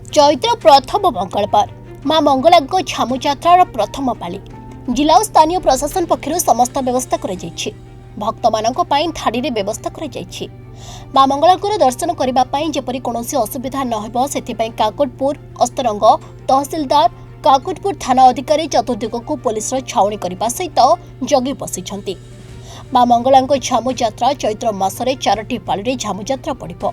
चैत्र प्रथम मंगलवार मां मंगला झामु यात्रार प्रथम पाली जिला और स्थानीय प्रशासन पक्षर समस्त व्यवस्था कर भक्त मानक धाड़ी रे व्यवस्था कर मां मंगला दर्शन करने जेपरी कौन असुविधा न से काकोटपुर अस्तरंग तहसिलदार काकोटपुर थाना अधिकारी चतुर्दिग को पुलिस छाउणी करने सहित जगी बसी मां मंगला झामु यात्रा चैत्र मासरे 4टी पाली झामु यात्रा पड़िब।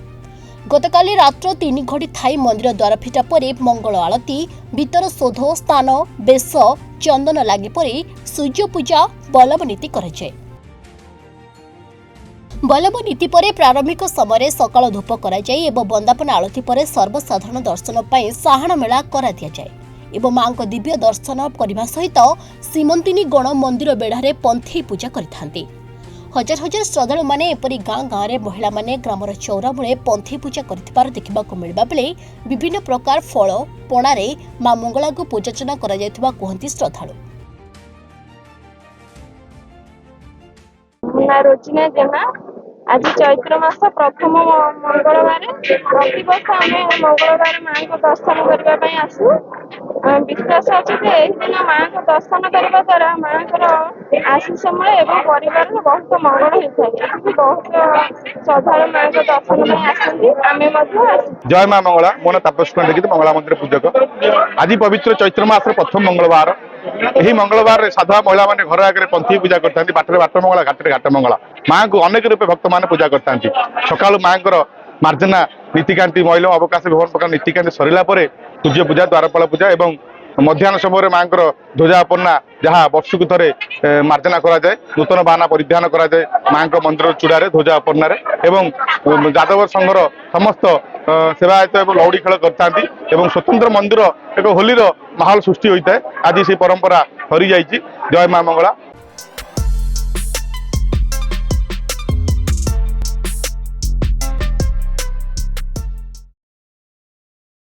गतकाली रात्र 3 घड़ी थाई मंदिर द्वार फिटा पर मंगल आलती भीतर शोध स्नान बेश चंदन लगी पर सूर्य पूजा बल्लभ नीति करे। बल्लभ नीति पर प्रारंभिक समय सकाल धूप कराई वंदापना आलती पर सर्वसाधारण दर्शन पर साहाण मेला करा दिया जाए एवं मां को दिव्य दर्शन करने सहित सीमंतिनी गण मंदिर बेढ़ारे पंथी पूजा करथांती। हजार हजार श्रद्धालु माने एपरी गाँ गाँव में महिला माने ग्रामर चौरा मूले पंथी पूजा करथिबार देखिबाकु मिलबा बेले विभिन्न प्रकार फल पणारे मां मंगला को पूजार्चना करा जायथिबा कहंती श्रद्धालु। रोजिना जेना आज चैत्र मास प्रथम मंगलवार प्रतिवर्ष आम मंगलवार माँ को दर्शन करने आसू। विश्वास अच्छे दिन माँ को दर्शन करने द्वारा माँ को आशीष मिले और परिवार बहुत मंगल होता है। बहुत श्रद्धालु माँ को दर्शन आसमें जय माँ मंगला मो ना तापस कुमार मंगला मंदिर पूजक। आज पवित्र चैत्र मास प्रथम मंगलवार यही मंगलवार साधा महिला माने घर आगे पंथी पूजा करते बाटर बाट मंगला घाटे घाट मंगला माँ को अनेक रूपे भक्त मैंने पूजा करते सका माँ मार्जना नीतिकांति महिला अवकाश विभिन्न प्रकार नीतिकांति सरला सूर्य पूजा द्वारपाल पूजा एवं मध्याह्न समय माँ ध्वजा अपन्ना जहाँ वर्ष को थे मार्जना कराए नूतन बाहना परिधान कराए माँ मंदिर चूड़ारे ध्वजा अपन्ना एवं जादव संघर समस्त सेवायत और लौड़ी खेल करते स्वतंत्र मंदिर एक होलीर माहौल सृष्टि होता है। आज से परंपरा हरी जाइए। जय माँ मंगला।